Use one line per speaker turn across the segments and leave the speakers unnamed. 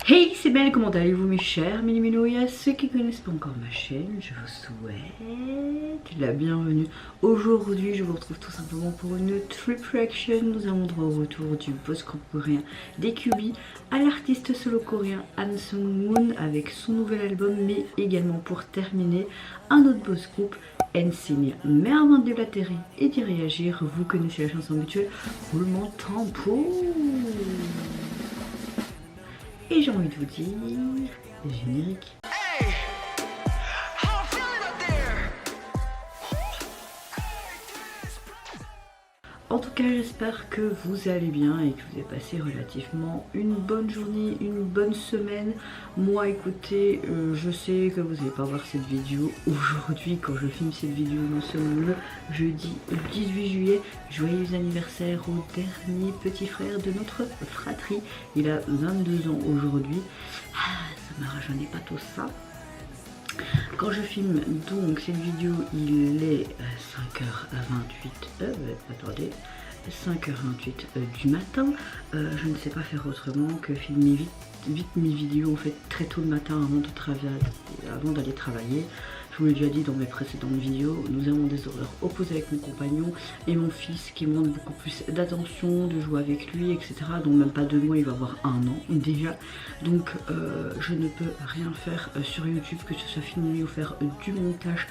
Hey, c'est Belle, comment allez-vous mes chers Mini et à ceux qui connaissent pas encore ma chaîne, je vous souhaite la bienvenue. Aujourd'hui, je vous retrouve tout simplement pour une trip reaction. Nous avons droit au retour du boss groupe coréen DQB à l'artiste solo coréen Han Sung-moon avec son nouvel album, mais également pour terminer, un autre boss groupe, NSING. Mais avant de déblatérer et d'y réagir, vous connaissez la chanson habituelle, roulement de tambour. Et j'ai envie de vous dire, générique. En tout cas, j'espère que vous allez bien et que vous avez passé relativement une bonne journée, une bonne semaine. Moi, écoutez, je sais que vous n'allez pas voir cette vidéo aujourd'hui. Quand je filme cette vidéo, nous sommes le jeudi 18 juillet. Joyeux anniversaire au dernier petit frère de notre fratrie. Il a 22 ans aujourd'hui. Ah, ça me rajeunit pas tout ça. Quand je filme donc cette vidéo, il est 5h28, attendez, 5h28 du matin. Je ne sais pas faire autrement que filmer vite mes vidéos en fait très tôt le matin avant d'aller travailler. Je vous l'ai déjà dit dans mes précédentes vidéos, nous avons des horaires opposés avec mon compagnon et mon fils qui demande beaucoup plus d'attention, de jouer avec lui, etc. Donc même pas 2 mois, il va avoir 1 an déjà. Donc je ne peux rien faire sur YouTube, que ce soit filmer ou faire du montage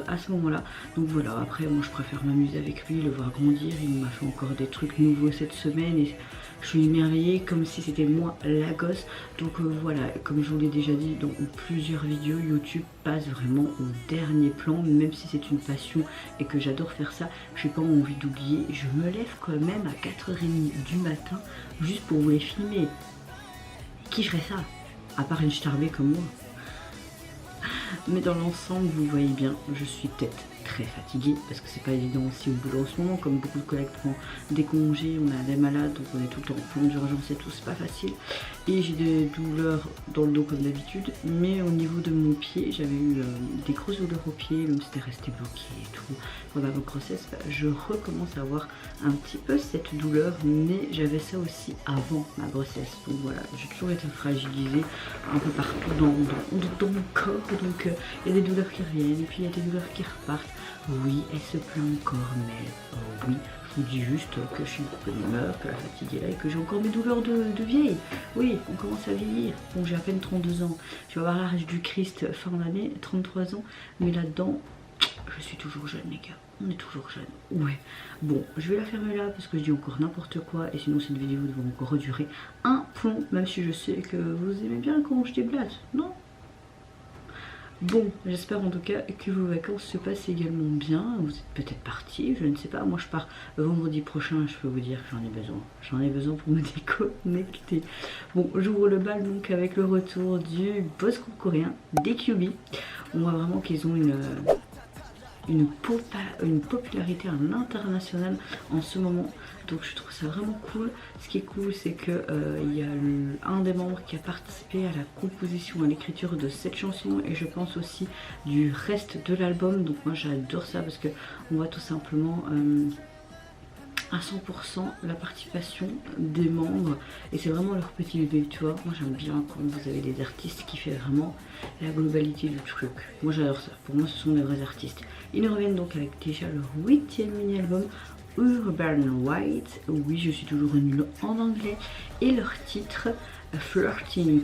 à ce moment-là. Donc voilà, après moi je préfère m'amuser avec lui, le voir grandir. Il m'a fait encore des trucs nouveaux cette semaine et je suis émerveillée comme si c'était moi la gosse. Donc voilà, comme je vous l'ai déjà dit dans plusieurs vidéos, YouTube passe vraiment au dernier plan, même si c'est une passion et que j'adore faire ça, j'ai pas envie d'oublier. Je me lève quand même à 4h30 du matin juste pour vous les filmer. Qui ferait ça? À part une starbée comme moi. Mais dans l'ensemble, vous voyez bien, je suis peut-être très fatiguée parce que c'est pas évident aussi au boulot en ce moment, comme beaucoup de collègues prennent des congés, on a des malades, donc on est tout le temps en plan d'urgence et tout, c'est pas facile. Et j'ai des douleurs dans le dos comme d'habitude, mais au niveau de mon pied, j'avais eu des grosses douleurs au pied, même si c'était resté bloqué et tout. Pendant ma grossesse, je recommence à avoir un petit peu cette douleur, mais j'avais ça aussi avant ma grossesse. Donc voilà, j'ai toujours été fragilisée un peu partout dans mon corps, donc il y a des douleurs qui reviennent et puis il y a des douleurs qui repartent. Oui, elle se plaint encore, mais oui, je vous dis juste que je suis de bonne humeur, que la fatigue est là et que j'ai encore mes douleurs de vieille. Oui, on commence à vieillir. Bon, j'ai à peine 32 ans. Je vais avoir l'âge du Christ fin d'année, 33 ans. Mais là-dedans, je suis toujours jeune, les gars. On est toujours jeune. Ouais. Bon, je vais la fermer là parce que je dis encore n'importe quoi. Et sinon, cette vidéo va encore durer un plomb. Même si je sais que vous aimez bien quand je déblate. Non? Bon, j'espère en tout cas que vos vacances se passent également bien. Vous êtes peut-être partis, je ne sais pas. Moi, je pars vendredi prochain. Je peux vous dire que j'en ai besoin. J'en ai besoin pour me déconnecter. Bon, j'ouvre le bal donc avec le retour du boss groupe coréen DQB. On voit vraiment qu'ils ont une popularité à l'international en ce moment, donc je trouve ça vraiment cool. Ce qui est cool, c'est que il y a un des membres qui a participé à la composition, à l'écriture de cette chanson, et je pense aussi du reste de l'album. Donc moi j'adore ça parce que on voit tout simplement à 100% la participation des membres et c'est vraiment leur petit bébé, tu vois. Moi j'aime bien quand vous avez des artistes qui fait vraiment la globalité du truc. Moi j'adore ça, pour moi ce sont des vrais artistes. Ils nous reviennent donc avec déjà leur 8e mini-album Urban White. Oui, je suis toujours nulle en anglais. Et leur titre Flirting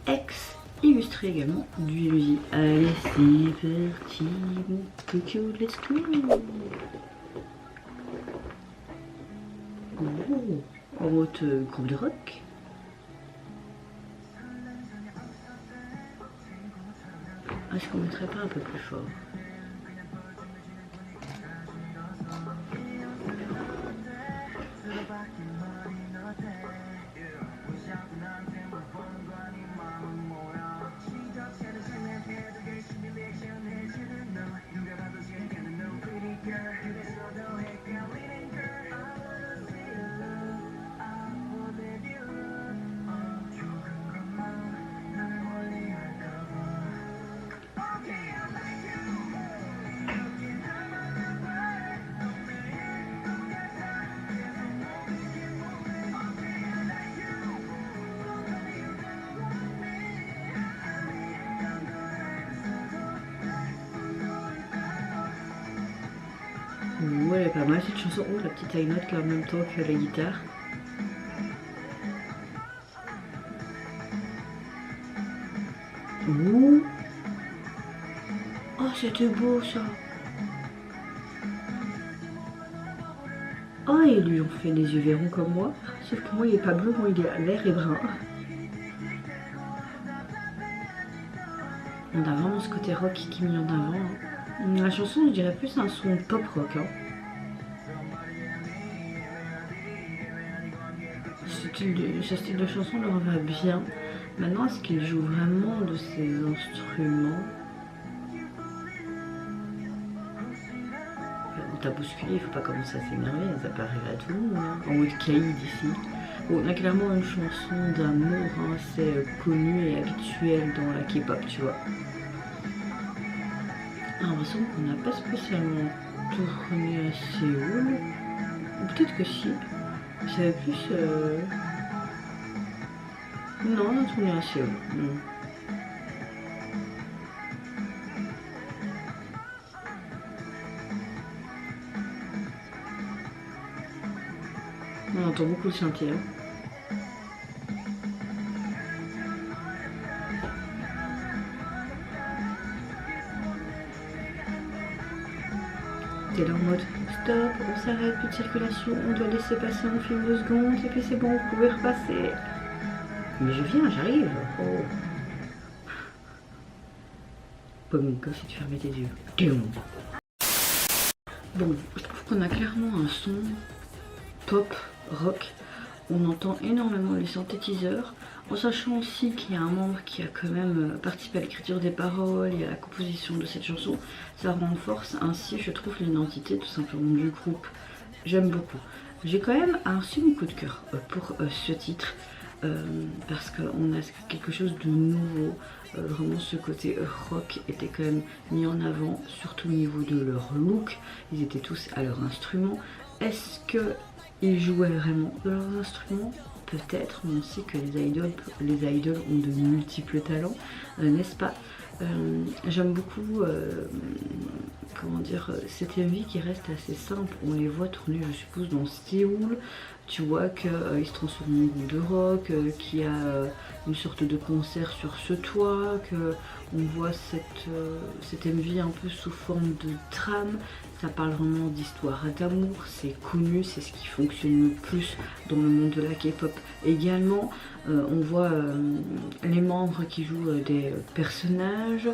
X, illustré également du MJ. Allez c'est parti mon coco, let's go. Oh, en mode groupe de rock. Est-ce qu'on mettrait pas un peu plus fort? est pas mal cette chanson. Oh, la petite high note là en même temps que la guitare. Ouh. Oh, c'était beau ça. Oh, et lui on fait les yeux verrons comme moi. Sauf que moi il est pas bleu, moi il est vert et brun. On a vraiment ce côté rock qui est mis en avant. Hein. La chanson, je dirais plus un son pop rock. Hein. Ce style de chanson leur va bien. Maintenant, est-ce qu'il joue vraiment de ces instruments? On t'a bousculé, il faut pas commencer à s'énerver, ça peut arriver à tout le monde. Hein. En mode caïd ici. Bon, on a clairement une chanson d'amour hein, assez connue et habituelle dans la K-pop, tu vois. J'ai l'impression qu'on n'a pas spécialement tourné à Séoul. Ou peut-être que si. J'avais plus... Non, on a tourné à Séoul. On entend beaucoup le synthé. Hein. T'es là en mode stop, on s'arrête, plus de circulation, on doit laisser passer, on filme 2 secondes et puis c'est bon, vous pouvez repasser. Mais je viens, j'arrive. Oh. Boum, comme si tu fermais tes yeux. Bon, je trouve qu'on a clairement un son pop, rock. On entend énormément les synthétiseurs, en sachant aussi qu'il y a un membre qui a quand même participé à l'écriture des paroles et à la composition de cette chanson. Ça renforce ainsi, je trouve, l'identité tout simplement du groupe. J'aime beaucoup. J'ai quand même un semi-coup de cœur pour ce titre. Parce qu'on a quelque chose de nouveau, vraiment ce côté rock était quand même mis en avant, surtout au niveau de leur look, ils étaient tous à leur instrument. Est-ce qu'ils jouaient vraiment de leurs instruments? Peut-être, mais on sait que les idoles ont de multiples talents, n'est-ce pas? J'aime beaucoup comment dire, cette MV qui reste assez simple. On les voit tourner, je suppose, dans Séoul. Tu vois qu'ils se transforment en groupe de rock, qu'il y a une sorte de concert sur ce toit, qu'on voit cette MV un peu sous forme de trame. Ça parle vraiment d'histoire d'amour, c'est connu, c'est ce qui fonctionne le plus dans le monde de la K-pop également. On voit les membres qui jouent des personnages.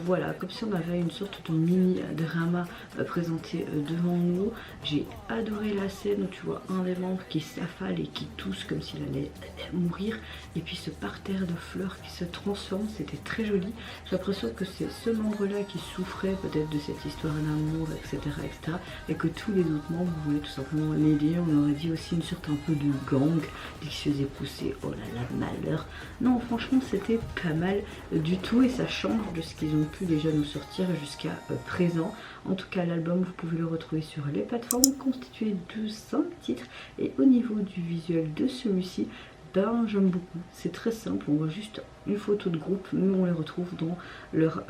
Voilà, comme si on avait une sorte de mini-drama présenté devant nous. J'ai adoré la scène où tu vois un des membres qui s'affale et qui tousse comme s'il allait mourir. Et puis ce parterre de fleurs qui se transforme, c'était très joli. J'ai l'impression que c'est ce membre-là qui souffrait peut-être de cette histoire d'amour, etc., etc. Et que tous les autres membres voulaient tout simplement l'aider. On aurait dit aussi une sorte un peu de gang, vicieux et poussé. Oh là là, malheur. Non, franchement, c'était pas mal du tout et ça change de ce qu'ils ont pu déjà nous sortir jusqu'à présent. En tout cas, l'album, vous pouvez le retrouver sur les plateformes, constitué de 5 titres. Et au niveau du visuel de celui-ci, ben, j'aime beaucoup. C'est très simple, on voit juste une photo de groupe, mais on les retrouve dans leur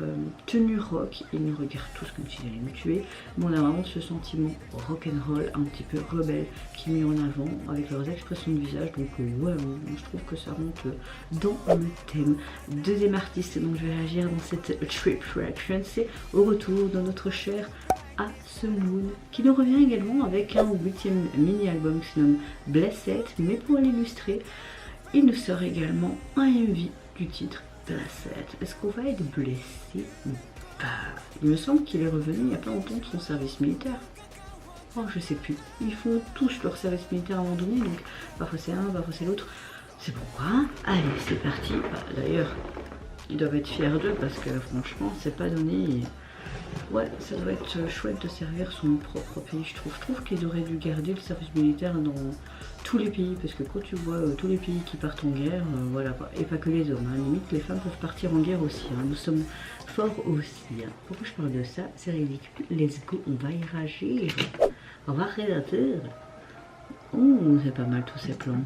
tenue rock. Ils nous regardent tous comme s'ils allaient me tuer. Mais on a vraiment ce sentiment rock'n'roll, un petit peu rebelle, qui est mis en avant avec leurs expressions de visage. Donc ouais, je trouve que ça rentre dans le thème. Deuxième artiste dont je vais réagir dans cette trip reaction, c'est au retour de notre cher Asemoon, qui nous revient également avec un 8e mini-album qui se nomme Blessed, mais pour l'illustrer, il nous sort également un MV du titre Blessed. Est-ce qu'on va être blessé ou pas? Il me semble qu'il est revenu il n'y a pas longtemps de son service militaire. Oh, je sais plus. Ils font tous leur service militaire à un moment donné, donc parfois c'est l'un, parfois c'est l'autre. C'est pourquoi. Allez, c'est parti. D'ailleurs, ils doivent être fiers d'eux parce que franchement, c'est pas donné. Ouais, ça doit être chouette de servir son propre pays, je trouve. Je trouve qu'ils auraient dû garder le service militaire dans tous les pays, parce que quand tu vois tous les pays qui partent en guerre, voilà quoi. Et pas que les hommes, hein. Limite les femmes peuvent partir en guerre aussi, hein. Nous sommes forts aussi. Hein. Pourquoi je parle de ça? C'est ridicule. Let's go, on va y rager. On va prédateur. Oh, c'est pas mal tous ces plans.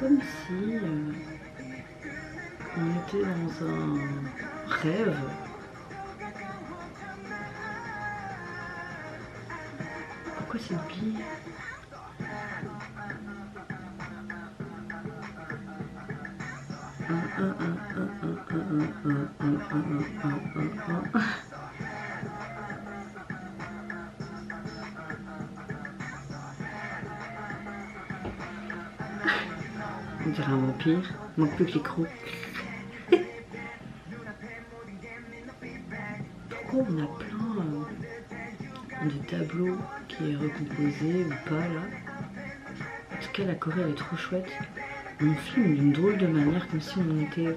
comme si on était dans un rêve. Pourquoi c'est oublié? On dirait un vampire, il manque plus que les crocs. Pourquoi on a plein de tableaux qui est recomposé ou pas là? En tout cas la Corée elle est trop chouette. On filme d'une drôle de manière comme si on était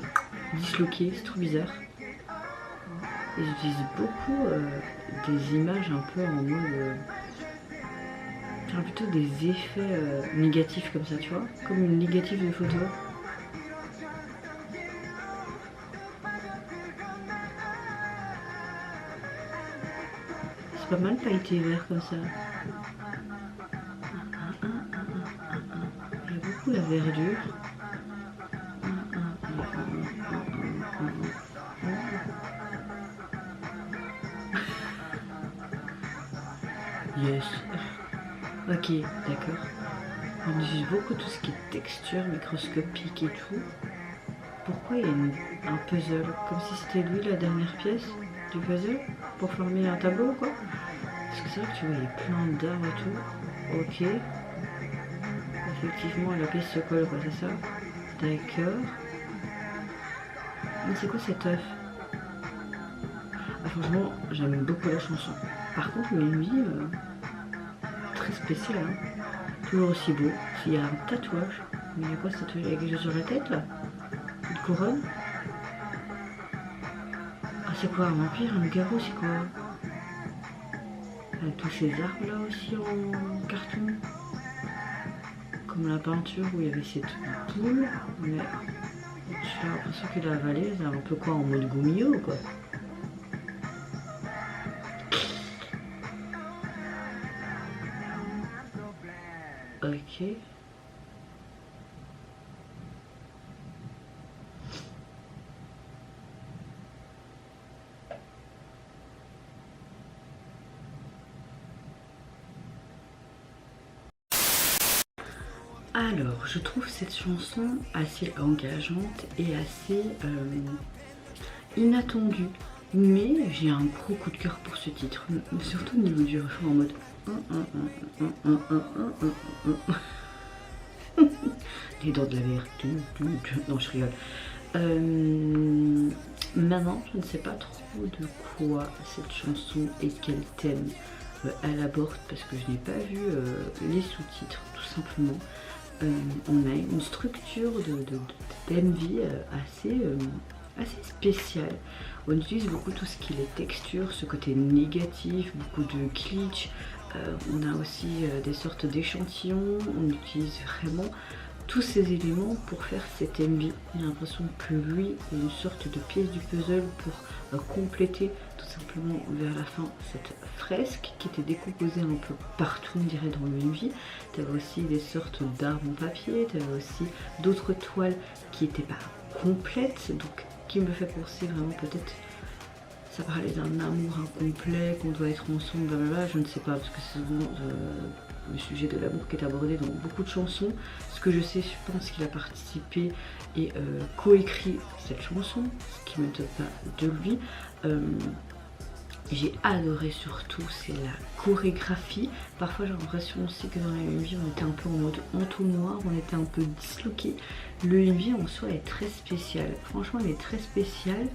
disloqué, c'est trop bizarre. Et j'utilise beaucoup des images un peu en mode... enfin, plutôt des effets négatifs comme ça, tu vois, comme une négative de photo. C'est pas mal pailleté vert comme ça. Il y a beaucoup la verdure. Yes. Ok, d'accord. On utilise beaucoup tout ce qui est texture microscopique et tout. Pourquoi il y a un puzzle? Comme si c'était lui la dernière pièce du puzzle? Pour former un tableau ou quoi? Parce que c'est vrai que tu vois, il y a plein d'arbres et tout. Ok. Effectivement, la pièce se colle, quoi, c'est ça? D'accord. Mais c'est quoi cet œuf? Ah, franchement, j'aime beaucoup la chanson. Par contre, le MV, très spécial, hein. Toujours aussi beau. Il y a un tatouage. Mais il y a quoi ce tatouage avec quelque chose sur la tête là? Une couronne? Ah c'est quoi un vampire? Un loup-garou c'est quoi? Tous ces arbres là aussi en carton. Comme la peinture où il y avait cette boule. Mais j'ai l'impression qu'il a avalé. C'est un peu quoi en mode goumillot quoi. Ok. Alors, je trouve cette chanson assez engageante et assez inattendue. Mais j'ai un gros coup de cœur pour ce titre. Surtout au niveau du refrain en mode... Les dents de la mer. Non, je rigole. Maintenant, je ne sais pas trop de quoi cette chanson et quel thème elle aborde parce que je n'ai pas vu les sous-titres, tout simplement. On a une structure d'MV assez spéciale. On utilise beaucoup tout ce qui est texture, ce côté négatif, beaucoup de glitch. On a aussi des sortes d'échantillons. On utilise vraiment tous ces éléments pour faire cet MV. J'ai l'impression que lui est une sorte de pièce du puzzle pour compléter tout simplement vers la fin cette fresque qui était décomposée un peu partout, on dirait, dans le MV. Tu avais aussi des sortes d'arbres en papier, tu avais aussi d'autres toiles qui n'étaient pas complètes, donc qui me fait penser vraiment peut-être... Ça parlait d'un amour incomplet, qu'on doit être ensemble, blablabla, je ne sais pas, parce que c'est souvent le sujet de l'amour qui est abordé dans beaucoup de chansons. Ce que je sais, je pense qu'il a participé et coécrit cette chanson, ce qui ne me donne pas de lui. J'ai adoré surtout, c'est la chorégraphie. Parfois j'ai l'impression aussi que dans la MV on était un peu en mode entonnoir, on était un peu disloqué. Le MV en soi est très spécial, franchement il est très spécial.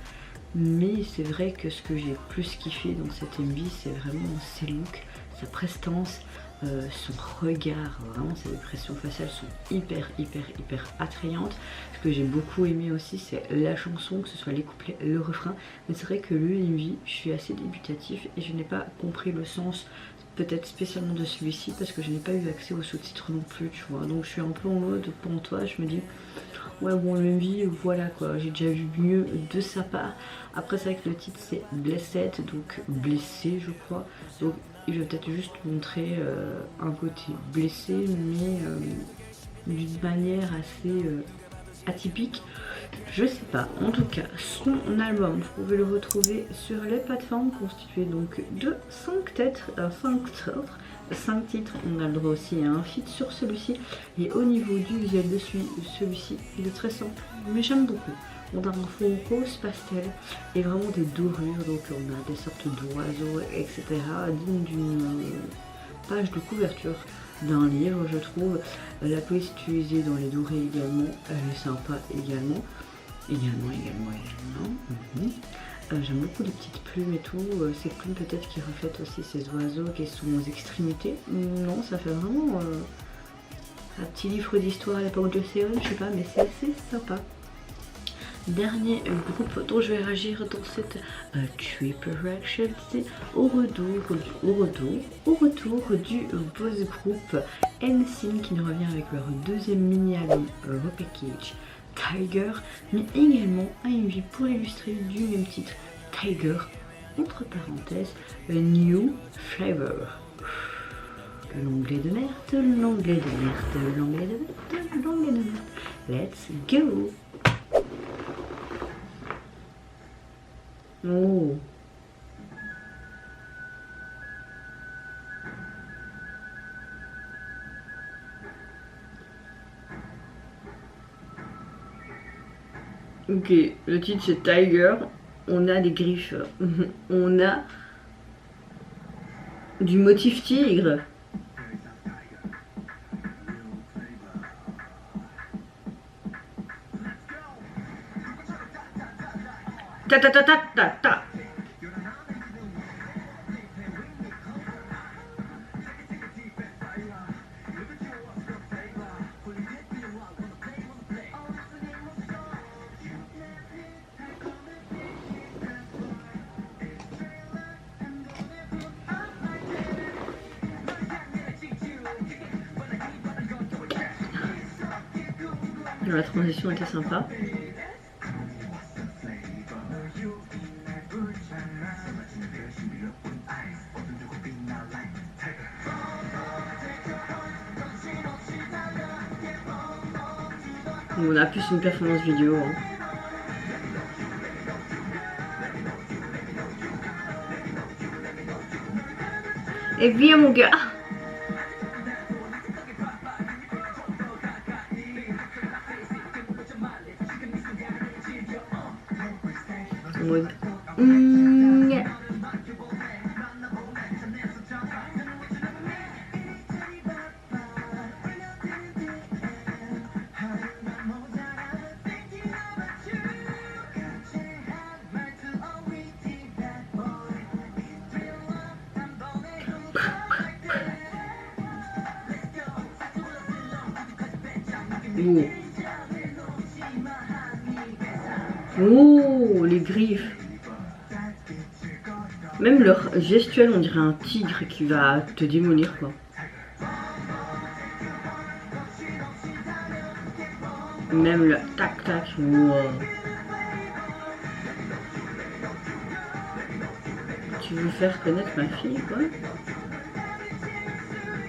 Mais c'est vrai que ce que j'ai plus kiffé dans cette MV, c'est vraiment ses looks, sa prestance, son regard. Vraiment ses expressions faciales sont hyper attrayantes. Ce que j'ai beaucoup aimé aussi, c'est la chanson, que ce soit les couplets, le refrain. Mais c'est vrai que le MV, je suis assez débutatif et je n'ai pas compris le sens peut-être spécialement de celui-ci parce que je n'ai pas eu accès aux sous-titres non plus, tu vois. Donc je suis un peu en mode pantois, je me dis... Ouais bon le MV voilà quoi, j'ai déjà vu mieux de sa part. Après c'est vrai que le titre c'est Blessed, donc blessé je crois. Donc il va peut-être juste montrer un côté blessé mais d'une manière assez atypique. Je sais pas, en tout cas, son album, vous pouvez le retrouver sur les plateformes constituées donc de 5 titres. 5 titres, on a le droit aussi à un feat sur celui-ci. Et au niveau du visuel de celui-ci, il est très simple, mais j'aime beaucoup. On a un fond rose pastel et vraiment des dorures, donc on a des sortes d'oiseaux, etc. digne d'une page de couverture d'un livre, je trouve. La police utilisée dans les dorés également, elle est sympa également. J'aime beaucoup les petites plumes et tout. Ces plumes peut-être qui reflètent aussi ces oiseaux qui sont aux extrémités. Non, ça fait vraiment un petit livre d'histoire à l'époque de Céline, je sais pas, mais c'est assez sympa. Dernier groupe dont je vais réagir dans cette triple reaction, c'est au retour du boss group NSYNC qui nous revient avec leur deuxième mini-album Repackage Tiger, mais également un MV pour illustrer du même titre Tiger, entre parenthèses a New Flavor. L'onglet de merde, l'onglet de merde, l'onglet de merde, l'onglet de merde. Let's go! Oh! Ok, le titre c'est Tiger, on a des griffes, on a du motif tigre. Ta ta ta ta ta ta. La transition était sympa. On a plus une performance vidéo. Hein. Et bien mon gars. En mode oh, les griffes. Même leur gestuelle, on dirait un tigre qui va te démolir quoi. Même le tac tac. Wow. Tu veux faire connaître ma fille quoi?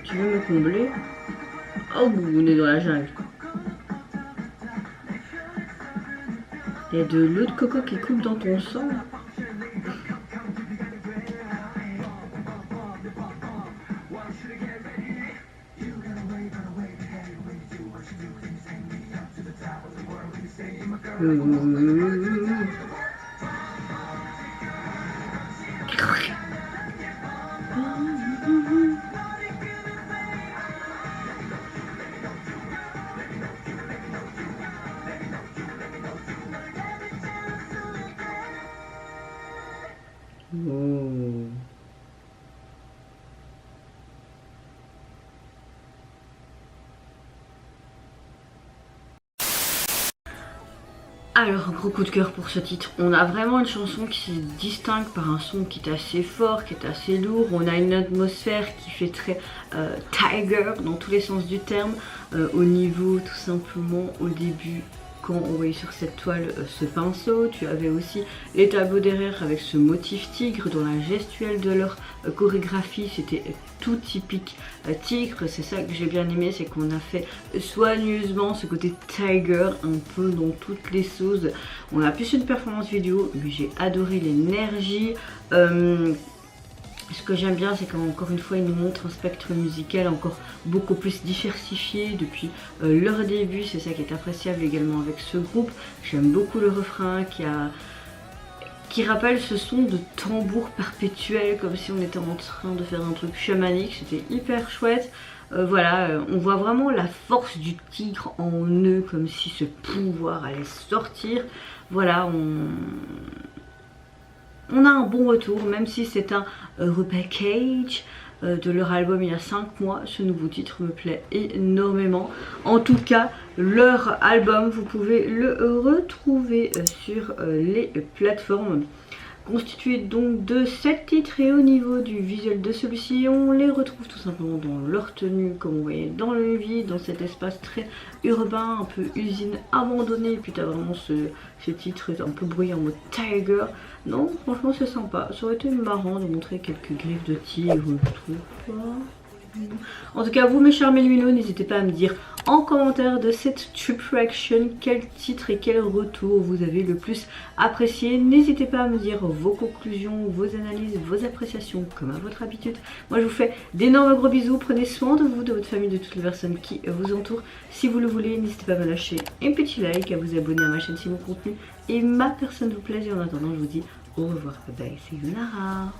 Tu veux me combler? Oh, on est dans la jungle. Il y a de l'eau de coco qui coupe dans ton sang. Oh. Alors, gros coup de cœur pour ce titre. On a vraiment une chanson qui se distingue par un son qui est assez fort, qui est assez lourd. On a une atmosphère qui fait très Tiger dans tous les sens du terme. Au niveau, tout simplement, au début, quand on voyait sur cette toile ce pinceau. Tu avais aussi les tableaux derrière avec ce motif tigre dans la gestuelle de leur chorégraphie. C'était tout typique tigre. C'est ça que j'ai bien aimé, c'est qu'on a fait soigneusement ce côté tiger un peu dans toutes les sauces. On a plus une performance vidéo, mais j'ai adoré l'énergie. Ce que j'aime bien, c'est qu'encore une fois, ils nous montrent un spectre musical encore beaucoup plus diversifié depuis leur début. C'est ça qui est appréciable également avec ce groupe. J'aime beaucoup le refrain qui rappelle ce son de tambour perpétuel, comme si on était en train de faire un truc chamanique. C'était hyper chouette. Voilà, on voit vraiment la force du tigre en eux, comme si ce pouvoir allait sortir. Voilà, on a un bon retour, même si c'est un repackage de leur album il y a 5 mois. Ce nouveau titre me plaît énormément. En tout cas, leur album, vous pouvez le retrouver sur les plateformes. Constitué donc de 7 titres, et au niveau du visuel de celui-ci, on les retrouve tout simplement dans leur tenue, comme vous voyez dans le vide, dans cet espace très urbain, un peu usine abandonnée. Et puis t'as vraiment ce titre un peu bruyant en mode tiger. Non, franchement c'est sympa. Ça aurait été marrant de montrer quelques griffes de tigre, je trouve pas. En tout cas, vous mes chers Méluminos, n'hésitez pas à me dire en commentaire de cette trip reaction quel titre et quel retour vous avez le plus apprécié. N'hésitez pas à me dire vos conclusions, vos analyses, vos appréciations comme à votre habitude. Moi je vous fais d'énormes gros bisous, prenez soin de vous, de votre famille, de toutes les personnes qui vous entourent. Si vous le voulez, n'hésitez pas à me lâcher un petit like, à vous abonner à ma chaîne si mon contenu et ma personne vous plaise. Et en attendant, je vous dis au revoir, bye bye, c'est Yunara.